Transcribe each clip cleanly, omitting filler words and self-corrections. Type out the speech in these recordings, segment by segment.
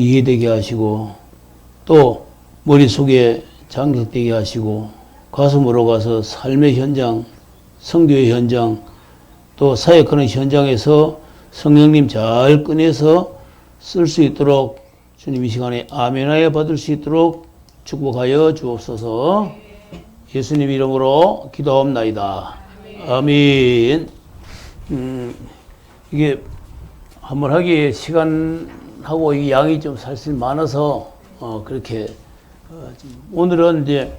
이해되게 하시고 또 머릿속에 장착되게 하시고 가슴으로 가서 삶의 현장, 성교의 현장, 또 사역하는 현장에서 성령님 잘 꺼내서 쓸 수 있도록 주님 이 시간에 아멘하여 받을 수 있도록 축복하여 주옵소서. 예수님 이름으로 기도하옵나이다. 아멘. 이게 한번 하기에 시간하고 이 양이 좀 사실 많아서 그렇게 오늘은 이제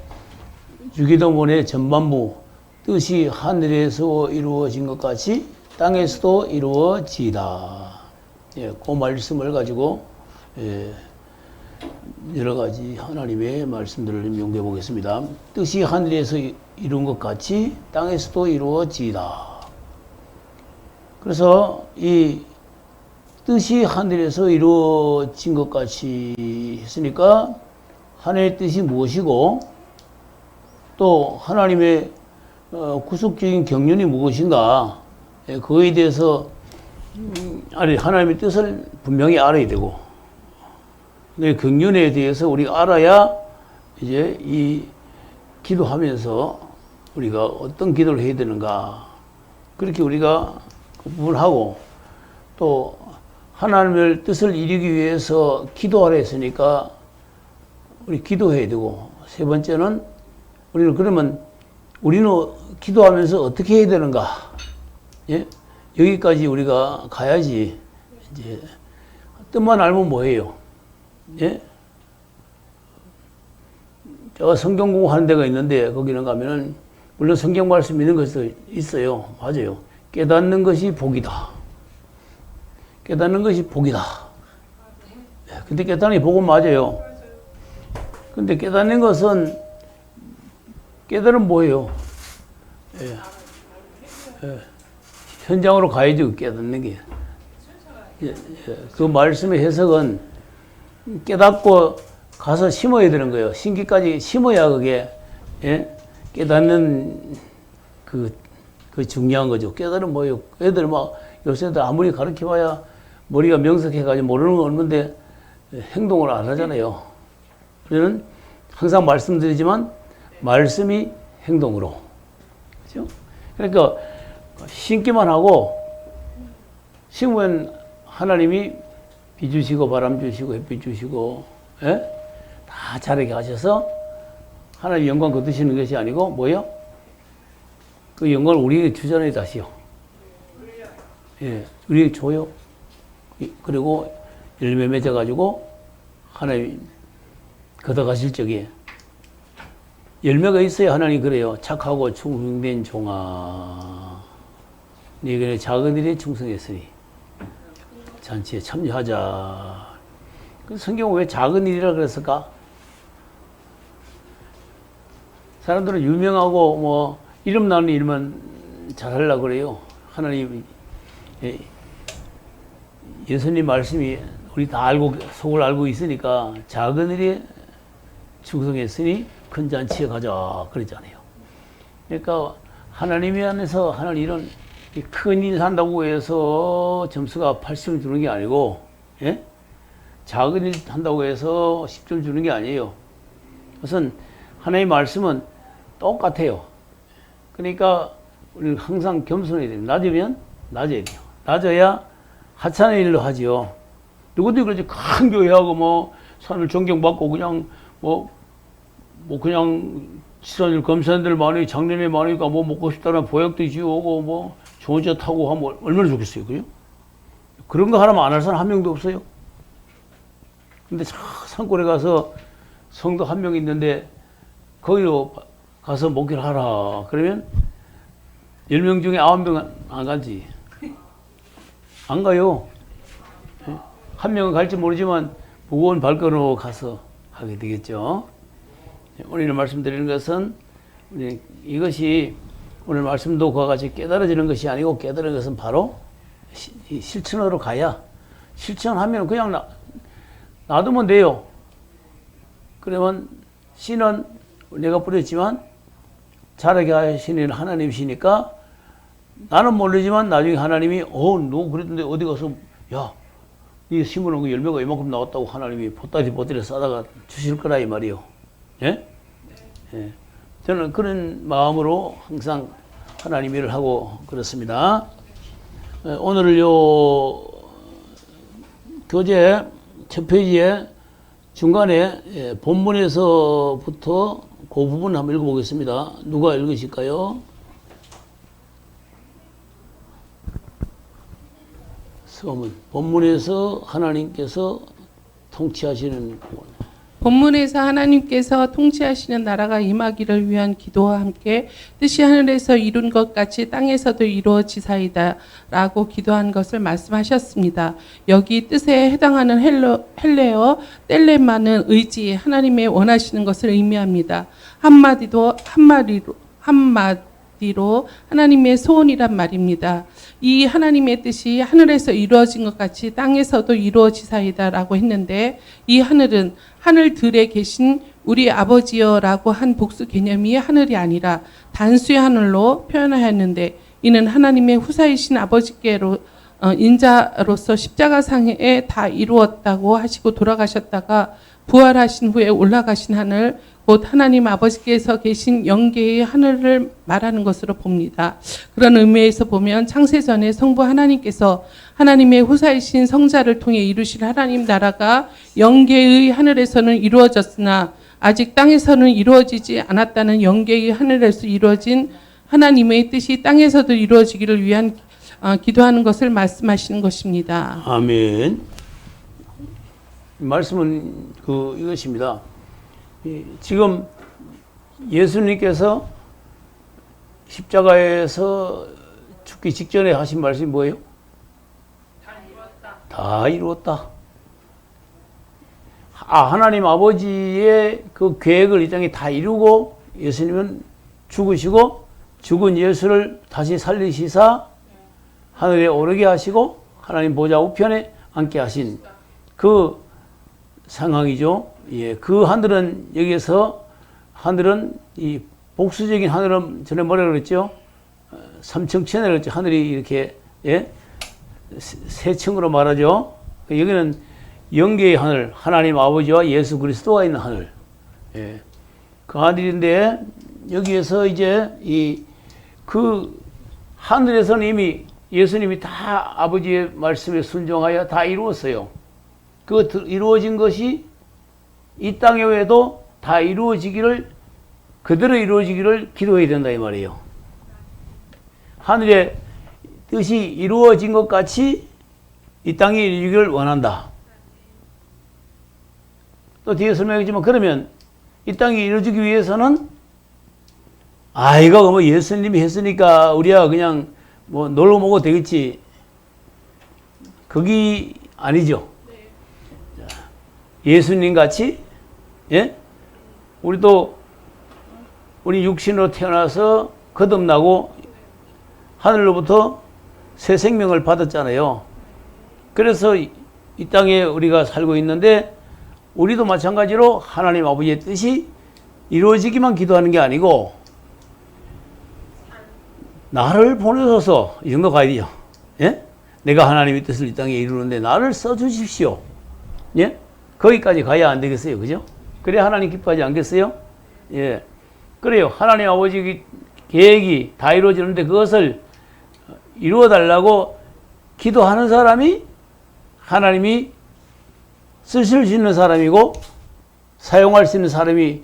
주기도문의 전반부 뜻이 하늘에서 이루어진 것 같이 땅에서도 이루어지다. 예, 그 말씀을 가지고 여러 가지 하나님의 말씀들을 연구해 보겠습니다. 뜻이 하늘에서 이룬 것 같이 땅에서도 이루어지다. 그래서 이 뜻이 하늘에서 이루어진 것 같이 했으니까 하나님의 뜻이 무엇이고 또 하나님의 구속적인 경륜이 무엇인가, 그거에 대해서 하나님의 뜻을 분명히 알아야 되고, 그 경륜에 대해서 우리가 알아야 이제 이 기도하면서 우리가 어떤 기도를 해야 되는가, 그렇게 우리가 구분하고, 또 하나님의 뜻을 이루기 위해서 기도하라 했으니까 우리 기도해야 되고, 세 번째는 우리는 그러면 우리는 기도하면서 어떻게 해야 되는가? 예? 여기까지 우리가 가야지. 이제 뜻만 알면 뭐예요? 예? 제가 성경 공부하는 데가 있는데 거기는 가면은 물론 성경 말씀 있는 것도 있어요. 맞아요. 깨닫는 것이 복이다. 깨닫는 것이 복이다. 근데 깨닫는 게 복은 맞아요. 근데 깨닫는 것은 깨달은 뭐예요? 현장으로 가야지 깨닫는 게. 그 말씀의 해석은 깨닫고 가서 심어야 되는 거예요. 심기까지 심어야 그게 깨닫는 그 중요한 거죠. 깨달은 뭐예요? 애들 막 요새도 아무리 가르쳐봐야 머리가 명석해가지고 모르는 거 없는데 행동을 안 하잖아요. 우리는 항상 말씀드리지만 말씀이 행동으로. 그죠? 그러니까 심기만 하고 심으면 하나님이 비 주시고 바람 주시고 햇빛 주시고 다 자라게 하셔서 하나님 영광 거두시는 것이 아니고 뭐요? 그 영광을 우리에게 주잖아요. 다시요. 예, 우리에게 줘요. 그리고 열매 맺어가지고 하나님 걷어가실 적에 열매가 있어야 하나님 그래요. 착하고 충성된 종아, 네게 작은 일에 충성했으니 잔치에 참여하자. 그 성경은 왜 작은 일이라 그랬을까? 사람들은 유명하고 뭐 이름 나는 일만 잘하려고 그래요. 하나님, 예수님 말씀이 우리 다 알고 속을 알고 있으니까 작은 일에 충성했으니 큰 잔치에 가자 그러잖아요. 그러니까 하나님이 안에서 하는 일은 큰 일 한다고 해서 점수가 80점 주는 게 아니고, 작은 일 한다고 해서 10점 주는 게 아니에요. 우선 하나님의 말씀은 똑같아요. 그러니까 우리는 항상 겸손해야 돼요. 낮으면 낮아야 돼요. 낮아야 하찮은 일로 하지요. 누구도 그러지. 큰 교회하고 뭐 사람을 존경받고 그냥 그냥 지사들 검사들 많이 장년이 많으니까 뭐 먹고 싶다는 보약도 지어오고 뭐 좋은 차 타고 하면 얼마나 좋겠어요. 그죠? 그런 거 하나만 안 할 사람 한 명도 없어요. 근데 산골에 가서 성도 한 명 있는데 거기로 가서 목회를 하라. 그러면 10명 중에 9명은 안 가지. 안 가요. 한 명은 갈지 모르지만 무거운 발걸음으로 가서 하게 되겠죠. 오늘 말씀드리는 것은 이것이 오늘 말씀도 그와 같이 깨달아지는 것이 아니고 깨달은 것은 바로 실천으로 가야, 실천하면 그냥 놔두면 돼요. 그러면 씨는 내가 뿌렸지만 자라게 하시는 하나님이시니까 나는 모르지만 나중에 하나님이 너 그랬는데 어디 가서 야 이 심어놓은 거 열매가 이만큼 나왔다고 하나님이 보따리 싸다가 주실 거라 이 말이요. 예? 예. 저는 그런 마음으로 항상 하나님 일을 하고 그렇습니다. 오늘 요 교재 첫 페이지에 중간에 본문에서부터 그 부분 한번 읽어보겠습니다. 누가 읽으실까요? 서문. 본문에서 하나님께서 통치하시는 부분. 본문에서 하나님께서 통치하시는 나라가 임하기를 위한 기도와 함께 뜻이 하늘에서 이룬 것 같이 땅에서도 이루어지사이다 라고 기도한 것을 말씀하셨습니다. 여기 뜻에 해당하는 헬레어 텔레마는 의지, 하나님의 원하시는 것을 의미합니다. 한마디로 하나님의 소원이란 말입니다. 이 하나님의 뜻이 하늘에서 이루어진 것 같이 땅에서도 이루어지사이다라고 했는데, 이 하늘은 하늘들에 계신 우리 아버지여라고 한 복수 개념이 하늘이 아니라 단수의 하늘로 표현하였는데, 이는 하나님의 후사이신 아버지께로 인자로서 십자가상에 다 이루었다고 하시고 돌아가셨다가 부활하신 후에 올라가신 하늘, 곧 하나님 아버지께서 계신 영계의 하늘을 말하는 것으로 봅니다. 그런 의미에서 보면 창세전에 성부 하나님께서 하나님의 후사이신 성자를 통해 이루실 하나님 나라가 영계의 하늘에서는 이루어졌으나 아직 땅에서는 이루어지지 않았다는 영계의 하늘에서 이루어진 하나님의 뜻이 땅에서도 이루어지기를 위한 기도하는 것을 말씀하시는 것입니다. 아멘. 말씀은 이것입니다. 지금 예수님께서 십자가에서 죽기 직전에 하신 말씀이 뭐예요? 다 이루었다. 하나님 아버지의 그 계획을 이 땅에 다 이루고 예수님은 죽으시고 죽은 예수를 다시 살리시사 하늘에 오르게 하시고 하나님 보좌 우편에 앉게 하신 그 상황이죠. 예, 그 하늘은 여기에서 하늘은 이 복수적인 하늘은 전에 뭐라 그랬죠? 삼층천에 그랬죠. 하늘이 이렇게 세 층으로 말하죠. 여기는 영계의 하늘, 하나님 아버지와 예수 그리스도가 있는 하늘. 예, 그 하늘인데 여기에서 이제 그 하늘에서는 이미 예수님이 다 아버지의 말씀에 순종하여 다 이루었어요. 그 이루어진 것이 이 땅에 외에도 다 이루어지기를, 그대로 이루어지기를 기도해야 된다 이 말이에요. 하늘의 뜻이 이루어진 것 같이 이 땅에 이루기를 원한다. 또 뒤에 설명했지만, 그러면 이 땅이 이루어지기 위해서는 이거 뭐 예수님이 했으니까 우리가 그냥 뭐 놀러 먹어도 되겠지, 그게 아니죠. 예수님 같이, 예? 우리도 우리 육신으로 태어나서 거듭나고 하늘로부터 새 생명을 받았잖아요. 그래서 이 땅에 우리가 살고 있는데, 우리도 마찬가지로 하나님 아버지의 뜻이 이루어지기만 기도하는 게 아니고 나를 보내셔서, 이 정도 가야 돼요. 예? 내가 하나님의 뜻을 이 땅에 이루는데 나를 써주십시오. 예? 거기까지 가야 안 되겠어요. 그죠? 그래 하나님 기뻐하지 않겠어요? 예. 그래요. 하나님 아버지 계획이 다 이루어지는데 그것을 이루어 달라고 기도하는 사람이 하나님이 쓰실 수 있는 사람이고 사용할 수 있는 사람이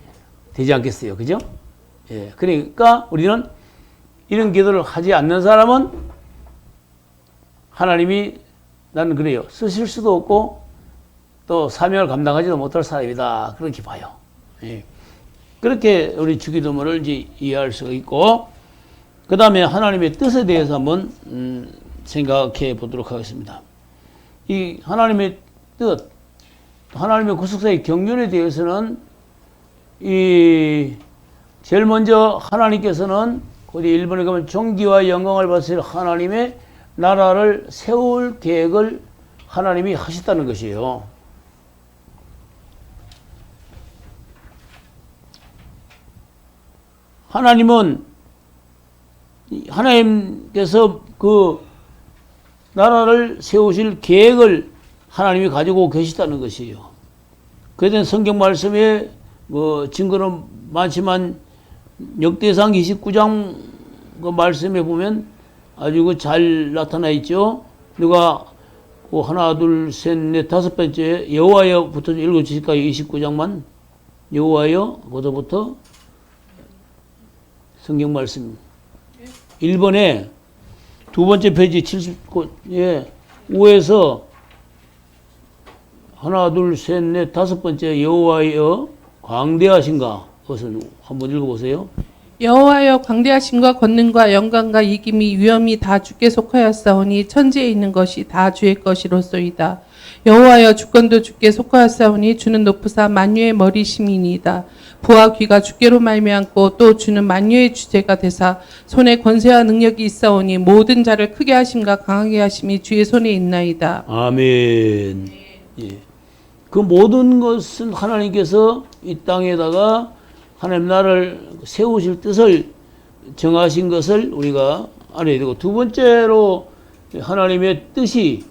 되지 않겠어요. 그죠? 예. 그러니까 우리는 이런 기도를 하지 않는 사람은 하나님이 나는 그래요. 쓰실 수도 없고 또 사명을 감당하지도 못할 사람이다. 그렇게 봐요. 예. 그렇게 우리 주기도문을 이제 이해할 수가 있고, 그 다음에 하나님의 뜻에 대해서 한번 생각해 보도록 하겠습니다. 이 하나님의 뜻, 하나님의 구속사의 경륜에 대해서는 제일 먼저 하나님께서는 어디 일본에 가면 존귀와 영광을 받으실 하나님의 나라를 세울 계획을 하나님이 하셨다는 것이에요. 하나님께서 그 나라를 세우실 계획을 하나님이 가지고 계시다는 것이에요. 그에 대한 성경 말씀에 뭐 증거는 많지만 역대상 29장 그 말씀에 보면 아주 그 잘 나타나 있죠. 누가 그 하나, 둘, 셋, 넷, 다섯 번째 여호와여부터 읽어주실까요? 29장만 여호와여 거기서부터 성경 말씀 1번에 두 번째 페이지 70곳에 우에서 하나, 둘, 셋, 넷, 다섯 번째 여호와여 광대하신가? 그것을 한번 읽어보세요. 여호와여 광대하심과 권능과 영광과 이김이 위엄이 다 주께 속하였사오니 천지에 있는 것이 다 주의 것이로소이다. 여호와여 주권도 주께 속하였사오니 주는 높으사 만유의 머리심이니이다. 부와 귀가 주께로 말미암고 또 주는 만유의 주제가 되사 손에 권세와 능력이 있사오니 모든 자를 크게 하심과 강하게 하심이 주의 손에 있나이다. 아멘. 예. 그 모든 것은 하나님께서 이 땅에다가 하나님 나라를 세우실 뜻을 정하신 것을 우리가 알아야 되고, 두 번째로 하나님의 뜻이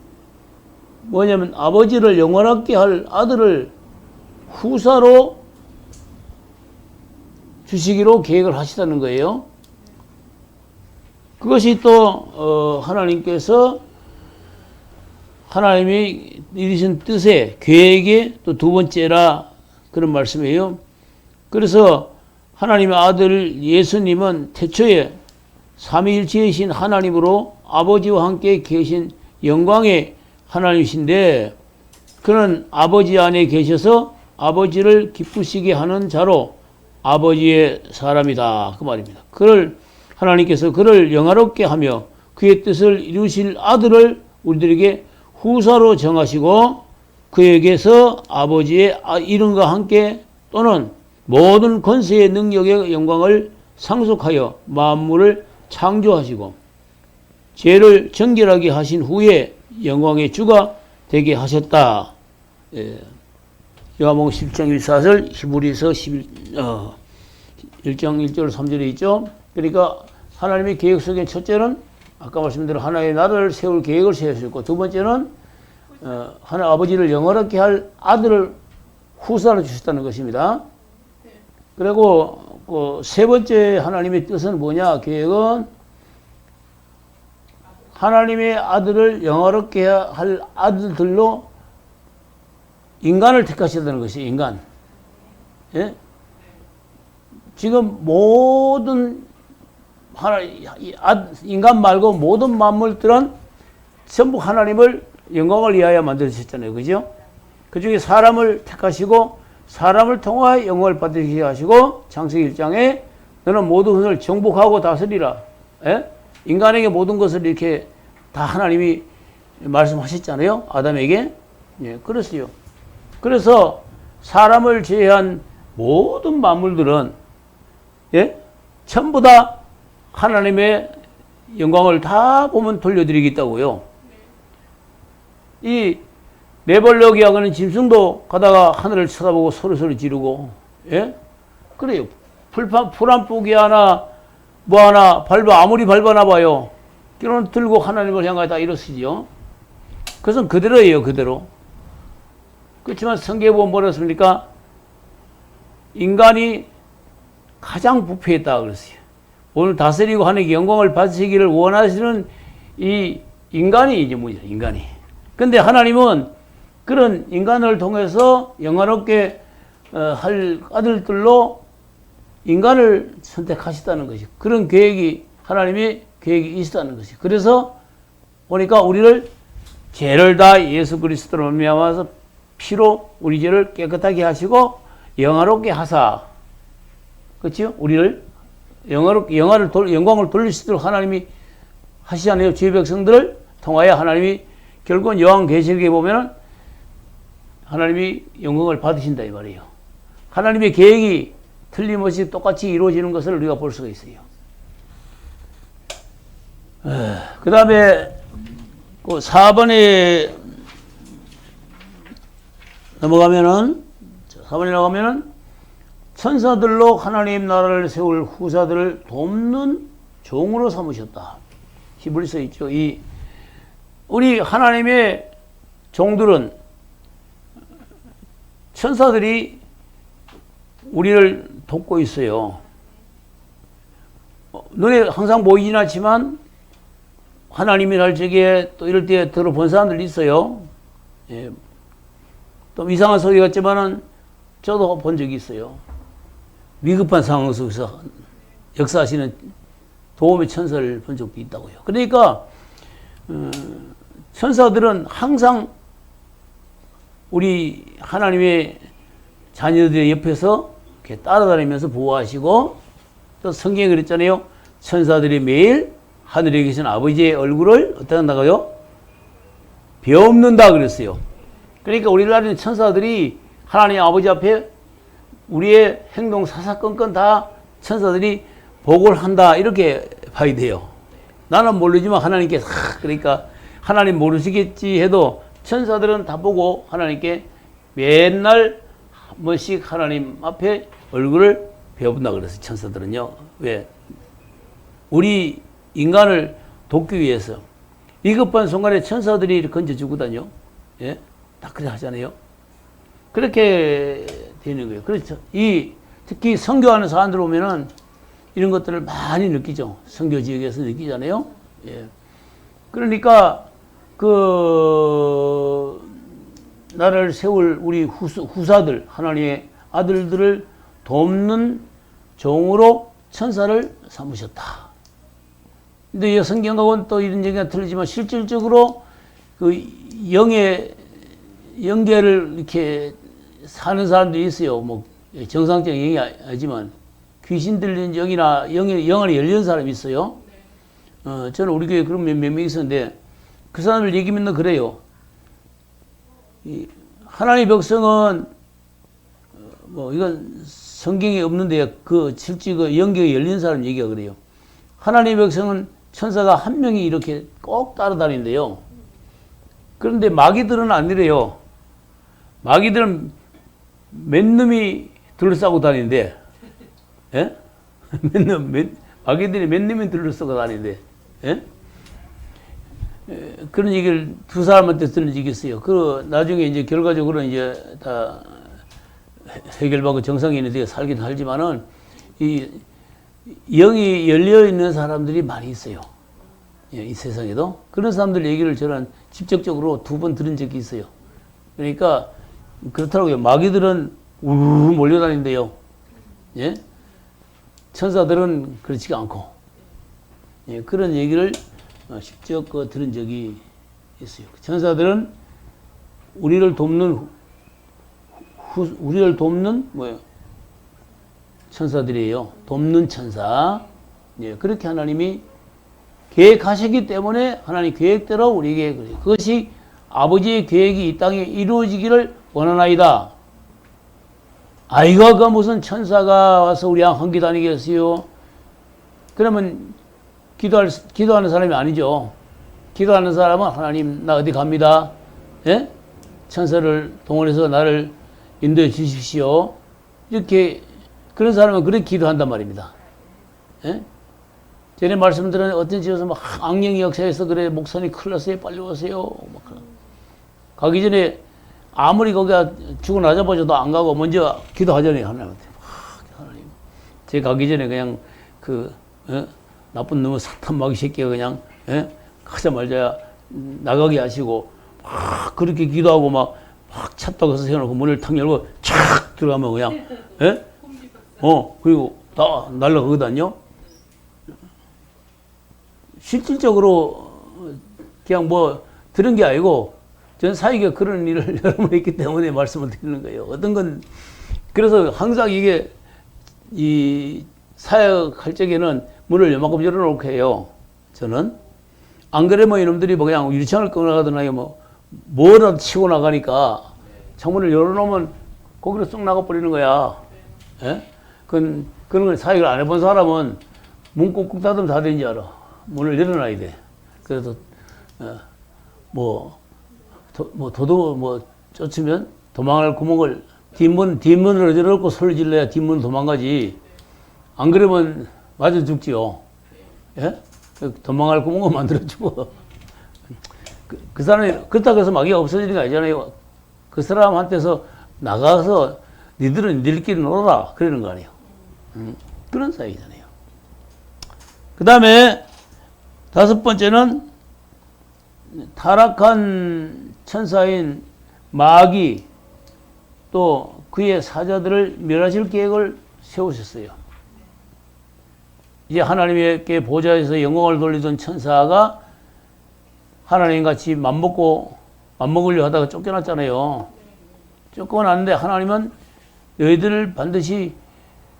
뭐냐면 아버지를 영원하게 할 아들을 후사로 주시기로 계획을 하시다는 거예요. 그것이 또 하나님께서 하나님이 이루신 뜻의 계획의 또 두 번째라 그런 말씀이에요. 그래서 하나님의 아들 예수님은 태초에 삼위일체이신 하나님으로 아버지와 함께 계신 영광의 하나님이신데, 그는 아버지 안에 계셔서 아버지를 기쁘시게 하는 자로 아버지의 사람이다 그 말입니다. 하나님께서 그를 영화롭게 하며 그의 뜻을 이루실 아들을 우리들에게 후사로 정하시고 그에게서 아버지의 이름과 함께 또는 모든 권세의 능력의 영광을 상속하여 만물을 창조하시고 죄를 정결하게 하신 후에 영광의 주가 되게 하셨다. 예. 요한복음 10장 1사절, 히브리서 1장 1절 3절에 있죠. 그러니까 하나님의 계획 속에 첫째는 아까 말씀드린 하나의 나라를 세울 계획을 세우셨고, 두 번째는 하나 아버지를 영원하게 할 아들을 후사로 주셨다는 것입니다. 그리고 그 세 번째 하나님의 뜻은 뭐냐? 계획은 하나님의 아들을 영원하게 할 아들들로 인간을 택하셨다는 것이 인간. 예? 지금 모든 인간 말고 모든 만물들은 전부 하나님을 영광을 위하여 만드셨잖아요. 그죠? 그 중에 사람을 택하시고 사람을 통하여 영광을 받으시게 하시고, 창세기 1장에 너는 모든 것을 정복하고 다스리라. 예? 인간에게 모든 것을 이렇게 다 하나님이 말씀하셨잖아요. 아담에게. 예, 그랬어요. 그래서 사람을 제외한 모든 만물들은 예? 전부 다 하나님의 영광을 다 보면 돌려드리겠다고요. 이 네벌레기하고 하는 짐승도 가다가 하늘을 쳐다보고 소리 지르고, 예? 그래요. 풀 한 뿌기 하나, 뭐 하나 아무리 밟아놔봐요. 끼로는 들고 하나님을 향하여 다 일어서지요. 그것은 그대로예요, 그대로. 그렇지만 성경에 보면 뭐라 했습니까? 인간이 가장 부패했다 그랬어요. 오늘 다스리고 하나님께 영광을 받으시기를 원하시는 이 인간이 이제 뭐냐, 인간이. 근데 하나님은 그런 인간을 통해서 영원롭게 할 아들들로 인간을 선택하셨다는 것이, 그런 계획이 하나님의 계획이 있었다는 것이. 그래서 보니까 우리를 죄를 다 예수 그리스도로 말미암아서 피로 우리 죄를 깨끗하게 하시고 영화롭게 하사, 그렇죠? 우리를 영광을 돌리시도록 하나님이 하시잖아요. 주의 백성들을 통하여 하나님이 결국은 요한계시록에 보면은 하나님이 영광을 받으신다 이 말이에요. 하나님의 계획이 틀림없이 똑같이 이루어지는 것을 우리가 볼 수가 있어요. 그 다음에 그 4번에 넘어가면은 천사들로 하나님 나라를 세울 후사들을 돕는 종으로 삼으셨다. 히브리서 있죠. 우리 하나님의 종들은 천사들이 우리를 돕고 있어요. 눈에 항상 보이진 않지만 하나님이 날 적에 또 이럴 때 들어본 사람들이 있어요. 예. 또 이상한 소리 같지만은 저도 본 적이 있어요. 위급한 상황 속에서 역사하시는 도움의 천사를 본 적도 있다고요. 그러니까 천사들은 항상 우리 하나님의 자녀들의 옆에서 이렇게 따라다니면서 보호하시고, 또 성경에 그랬잖아요. 천사들이 매일 하늘에 계신 아버지의 얼굴을 어떻게 한다고요? 배움는다 그랬어요. 그러니까 우리나라는 천사들이 하나님 아버지 앞에 우리의 행동 사사건건 다 천사들이 보고를 한다, 이렇게 봐야 돼요. 나는 모르지만 하나님께 그러니까 하나님 모르시겠지 해도 천사들은 다 보고 하나님께 맨날 한 번씩 하나님 앞에 얼굴을 배운다 그랬어요. 천사들은요. 왜? 우리 인간을 돕기 위해서 위급한 순간에 천사들이 건져주거든요. 예? 다 그래 하잖아요. 그렇게 되는 거예요. 그렇죠. 특히 선교하는 사람들 오면은 이런 것들을 많이 느끼죠. 선교 지역에서 느끼잖아요. 예. 그러니까 나를 세울 우리 후사들, 하나님의 아들들을 돕는 종으로 천사를 삼으셨다. 근데 이 성경하고는 또 이런 얘기가 틀리지만 실질적으로 그 영의 영계를 이렇게 사는 사람들이 있어요. 뭐 정상적인 영이 아니지만 귀신 들린 영이나 영 안에 열린 사람이 있어요. 저는 우리 교회에 그런 몇 명 있었는데 그 사람들 얘기면 그래요. 하나님의 백성은 뭐 이건 성경에 없는데 실제 영계에 열린 사람 얘기가 그래요. 하나님의 백성은 천사가 한 명이 이렇게 꼭 따라다닌대요. 그런데 마귀들은 아니래요. 마귀들은 몇 놈이 둘러싸고 다니는데, 예? 마귀들이 몇 놈이 둘러싸고 다니는데, 예? 그런 얘기를 두 사람한테 들은 적이 있어요. 나중에 이제 결과적으로 이제 다 해결받고 정상인이 되어 살긴 살지만은, 이 영이 열려 있는 사람들이 많이 있어요. 예, 이 세상에도. 그런 사람들 얘기를 저는 직접적으로 2번 들은 적이 있어요. 그러니까, 그렇더라고요. 마귀들은 우르르 몰려다닌대요. 예? 천사들은 그렇지가 않고. 예, 그런 얘기를 직접 들은 적이 있어요. 천사들은 우리를 돕는 뭐예요? 천사들이에요. 돕는 천사. 예, 그렇게 하나님이 계획하셨기 때문에 하나님 계획대로 우리에게 그것이 아버지의 계획이 이 땅에 이루어지기를 원하나이다. 아이가 무슨 천사가 와서 우리랑 한기 다니겠어요? 그러면 기도하는 사람이 아니죠. 기도하는 사람은 하나님 나 어디 갑니다. 예? 천사를 동원해서 나를 인도해 주십시오. 이렇게 그런 사람은 그렇게 기도한단 말입니다. 예? 전에 말씀드린 어떤 지역에서 막 악령이 역사해서 그래 목사님 큰일 났어요. 빨리 오세요. 가기 전에 아무리 거기가 죽어나자마자도 안 가고 먼저 기도하잖아요. 하나님한테. 하나님. 제가 가기 전에 그냥 나쁜 놈의 사탄 마귀 새끼가 그냥 가자마자 나가게 하시고 막 그렇게 기도하고 막 찼다고 해서 세워놓고 문을 탁 열고 촥 들어가면 그냥 그리고 다 날라가거든요. 실질적으로 그냥 뭐 들은 게 아니고 전 사이가 그런 일을 여러 번 했기 때문에 말씀을 드리는 거예요. 어떤 건 그래서 항상 이게 이 사역할 적에는 문을 요만큼 열어놓고 해요. 저는 안 그러면 이놈들이 뭐 그냥 유리창을 끊어가거나 뭐라도 치고 나가니까 창문을 열어놓으면 거기로 쏙 나가버리는 거야. 예? 그런 걸 사역을 안 해본 사람은 문 꾹꾹 닫으면 다 되는지 알아. 문을 열어놔야 돼. 그래서 쫓으면 도망갈 구멍을 뒷문으로 열어놓고 소리 질러야 뒷문 도망가지. 안 그러면 맞아 죽지요. 예? 도망갈 구멍을 만들어주고. 그 사람이 그렇다고 해서 마귀가 없어지는 게 아니잖아요. 그 사람한테서 나가서 니들은 니들끼리 놀아라 그러는 거 아니에요. 그런 사이잖아요. 그 다음에 5번째는 타락한 천사인 마귀 또 그의 사자들을 멸하실 계획을 세우셨어요. 이제 하나님께 보좌에서 영광을 돌리던 천사가 하나님같이 맘먹으려 하다가 쫓겨났잖아요. 쫓겨났는데 하나님은 너희들을 반드시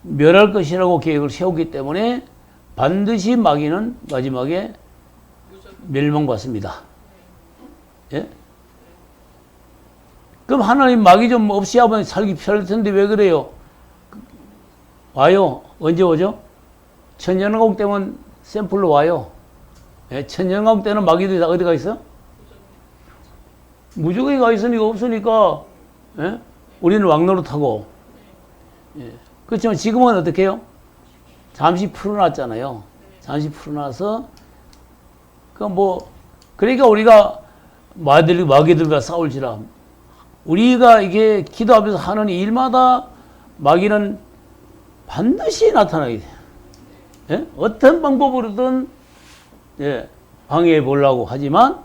멸할 것이라고 계획을 세우기 때문에 반드시 마귀는 마지막에 멸망받습니다. 예? 그럼 하나님 마귀 좀 없이 하면 살기 편할 텐데 왜 그래요? 와요. 언제 오죠? 천년왕국 때면 샘플로 와요. 예? 천년왕국 때는 마귀들이 다 어디 가 있어? 무적에 가 있으니까 없으니까 예? 우리는 왕노릇하고 예. 그렇지만 지금은 어떻게 해요? 잠시 풀어놨잖아요. 잠시 풀어놔서 그러니까 우리가 마귀들과 싸울지라 우리가 이게 기도하면서 하는 일마다 마귀는 반드시 나타나게 돼요. 예? 어떤 방법으로든 예, 방해해 보려고 하지만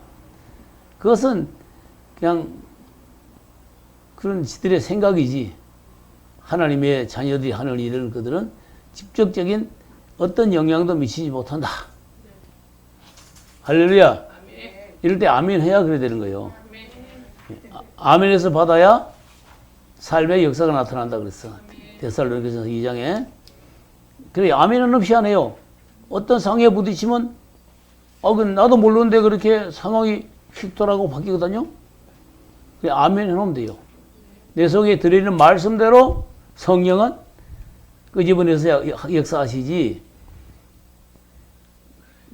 그것은 그냥 그런 지들의 생각이지 하나님의 자녀들이 하는 일을 그들은 직접적인 어떤 영향도 미치지 못한다. 할렐루야. 이럴 때 아멘 해야 그래야 되는 거예요. 아멘에서 받아야 삶의 역사가 나타난다 그랬어. 데살로니가서 2장에. 그래 아멘은 없이 안 해요. 어떤 상황에 부딪히면 나도 모르는데 그렇게 상황이 휙 돌아가고 바뀌거든요. 그래 아멘 해놓으면 돼요. 내 속에 들어있는 말씀대로 성령은 끄집어내서 역사하시지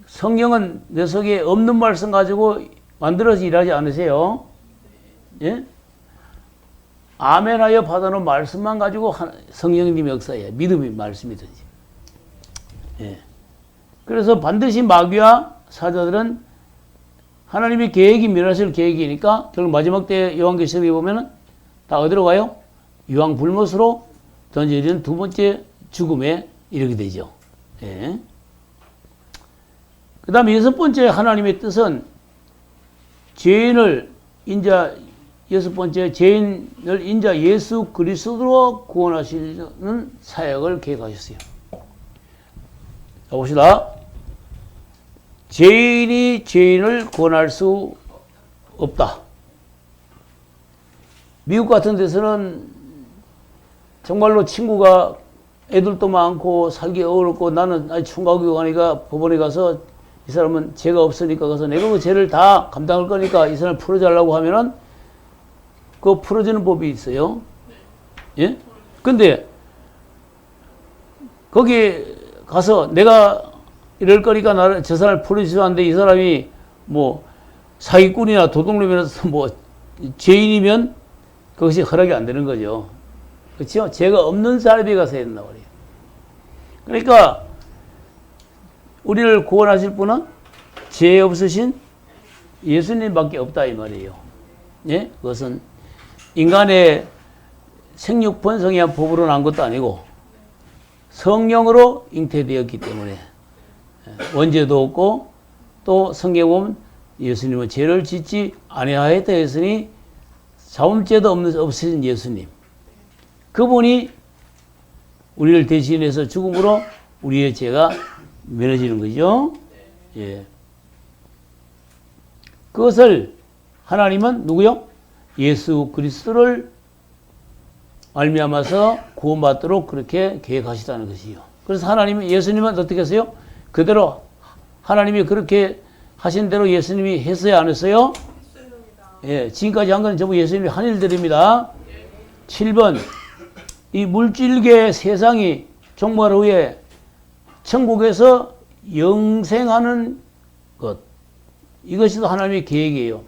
성령은 내 속에 없는 말씀 가지고 만들어서 일하지 않으세요. 예? 아멘하여 받아놓은 말씀만 가지고 성령님이 역사해요. 믿음이 말씀이든지. 예. 그래서 반드시 마귀와 사자들은 하나님의 계획이 멸하실 계획이니까 결국 마지막 때 요한계시록에 보면은 다 어디로 가요? 유황 불못으로 던져지는 두 번째 죽음에 이르게 되죠. 예. 그 다음에 6번째 하나님의 뜻은 죄인을 인자 6번째 죄인을 인자 예수 그리스도로 구원하시는 사역을 계획하셨어요. 자 봅시다. 죄인이 죄인을 구원할 수 없다. 미국 같은 데서는 정말로 친구가 애들도 많고 살기 어렵고 나는 아직 총각이고 하니까 법원에 가서 이 사람은 죄가 없으니까 가서 내가 그 죄를 다 감당할 거니까 이 사람을 풀어달라고 하면은 그 풀어주는 법이 있어요. 예? 근데 거기 가서 내가 이럴 거니까 저 사람을 풀어주셔야 하는데 이 사람이 뭐 사기꾼이나 도둑놈이라서 뭐 죄인이면 그것이 허락이 안 되는 거죠. 그렇죠? 죄가 없는 사람이 가서 해야 된단 말이에요. 그러니까 우리를 구원하실 분은 죄 없으신 예수님밖에 없다 이 말이에요. 예? 그것은 인간의 생육 번성에 한 법으로 난 것도 아니고 성령으로 잉태되었기 때문에 원죄도 없고 또 성경에 보면 예수님은 죄를 짓지 아니하였다 했으니 자범죄도 없으신 예수님 그분이 우리를 대신해서 죽음으로 우리의 죄가 면해지는 거죠. 예. 그것을 하나님은 누구요? 예수 그리스도를 말미암아서 구원받도록 그렇게 계획하시다는 것이요. 그래서 하나님은 예수님은 어떻게 했어요? 그대로 하나님이 그렇게 하신 대로 예수님이 했어요, 안 했어요? 예, 지금까지 한 건 전부 예수님이 한 일들입니다. 7번 이 물질계 세상이 종말 후에 천국에서 영생하는 것 이것이 하나님의 계획이에요.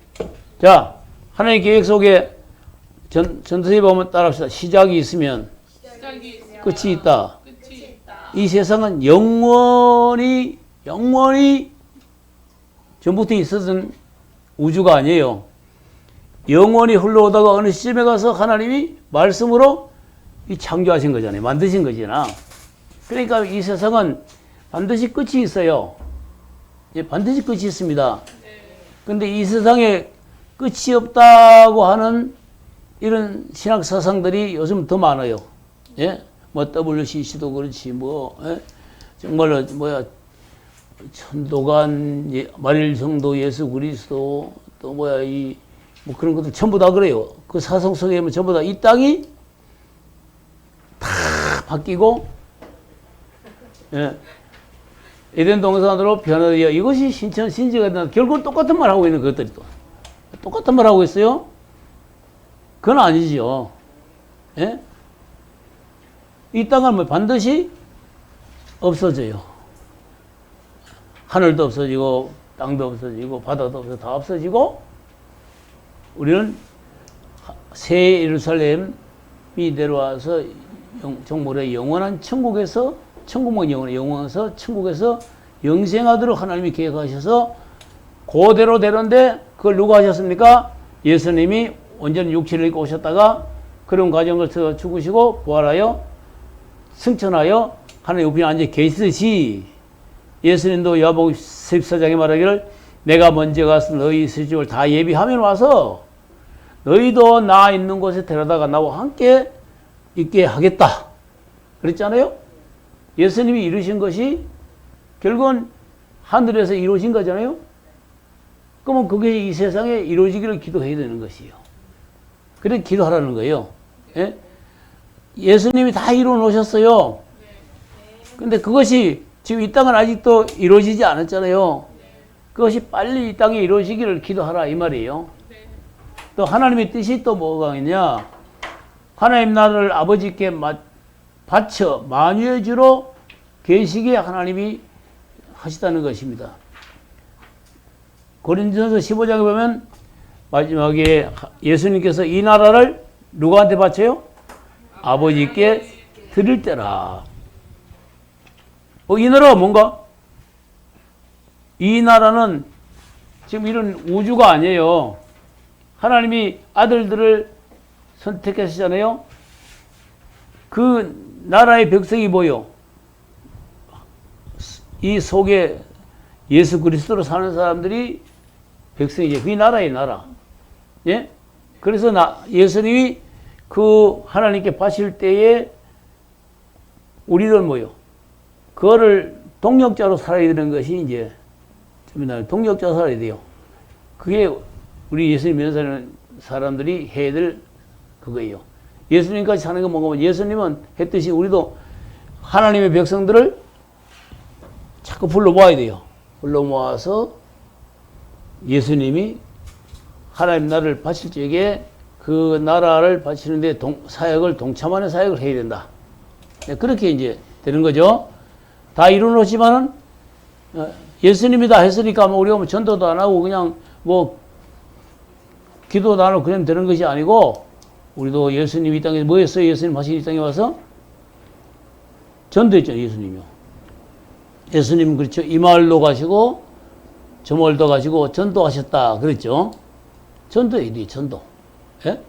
자, 하나님의 계획 속에 전도서에 보면 따라합시다. 시작이 있으면 끝이 있다. 이 세상은 영원히 전부터 있었던 우주가 아니에요. 영원히 흘러오다가 어느 시점에 가서 하나님이 말씀으로 이 창조하신 거잖아요. 만드신 거잖아. 그러니까 이 세상은 반드시 끝이 있어요. 예, 반드시 끝이 있습니다. 근데 이 세상에 끝이 없다고 하는 이런 신학 사상들이 요즘 더 많아요. 예? 뭐 WCC도 그렇지, 뭐, 예? 정말로, 뭐야, 천도간, 만일성도 예수 그리스도, 또 뭐야, 뭐 그런 것들 전부 다 그래요. 그 사상 속에 보면 전부 다 이 땅이 다 바뀌고, 예. 에덴 동산으로 변화되어 이것이 신천 신지가 된다. 결국은 똑같은 말 하고 있는 것들이 또. 똑같은 말 하고 있어요? 그건 아니죠. 예? 이 땅은 뭐 반드시 없어져요. 하늘도 없어지고, 땅도 없어지고, 바다도 없어지고, 다 없어지고, 우리는 새 예루살렘이 내려와서 정말의 영원한 천국에서, 천국은 영원해서 천국에서 영생하도록 하나님이 계획하셔서 그대로 되는데 그걸 누가 하셨습니까? 예수님이 온전히 육체를 입고 오셨다가 그런 과정을 죽으시고 부활하여 승천하여 하나님 우편에 앉아 계시듯이 예수님도 요한복음 14장에 말하기를 내가 먼저 가서 너희 있을 집을 다 예비하면 와서 너희도 나 있는 곳에 데려다가 나와 함께 있게 하겠다. 그랬잖아요? 예수님이 이루신 것이 결국은 하늘에서 이루어진 거잖아요? 그러면 그게 이 세상에 이루어지기를 기도해야 되는 것이에요. 그래 기도하라는 거예요. 예? 예수님이 다 이루어 놓으셨어요. 근데 그것이 지금 이 땅은 아직도 이루어지지 않았잖아요. 그것이 빨리 이 땅에 이루어지기를 기도하라 이 말이에요. 또 하나님의 뜻이 또 뭐가 있냐? 하나님 나라를 아버지께 바쳐 만유의 주로 계시기에 하나님이 하시다는 것입니다. 고린도전서 15장에 보면 마지막에 예수님께서 이 나라를 누구한테 바쳐요? 아버지께 드릴 때라. 이 나라가 뭔가? 이 나라는 지금 이런 우주가 아니에요. 하나님이 아들들을 선택하시잖아요. 그 나라의 백성이 뭐요? 이 속에 예수 그리스도로 사는 사람들이 백성이죠. 그게 나라의 나라. 예? 그래서 예수님이 그 하나님께 바칠 때에 우리는 뭐요? 그거를 동력자로 살아야 되는 것이 이제 동력자로 살아야 돼요. 그게 우리 예수님 믿는 사람들이 해야 될 그거예요. 예수님까지 사는 건 뭔가 예수님은 했듯이 우리도 하나님의 백성들을 자꾸 불러 모아야 돼요. 불러 모아서 예수님이 하나님 나라를 바칠 적에 그 나라를 바치는데 사역을 동참하는 사역을 해야 된다. 그렇게 이제 되는 거죠. 다 이루어놓지만은 예수님이 다 했으니까 뭐 우리가 뭐 전도도 안 하고 그냥 뭐 기도도 안 하고 그냥 되는 것이 아니고 우리도 예수님 이 땅에 뭐 했어요? 예수님 하신 이 땅에 와서 전도했잖아요. 예수님이요. 예수님 그렇죠. 이 마을로 가시고 저 마을도 가시고 전도하셨다. 그랬죠. 전도해야 돼. 전도. 예?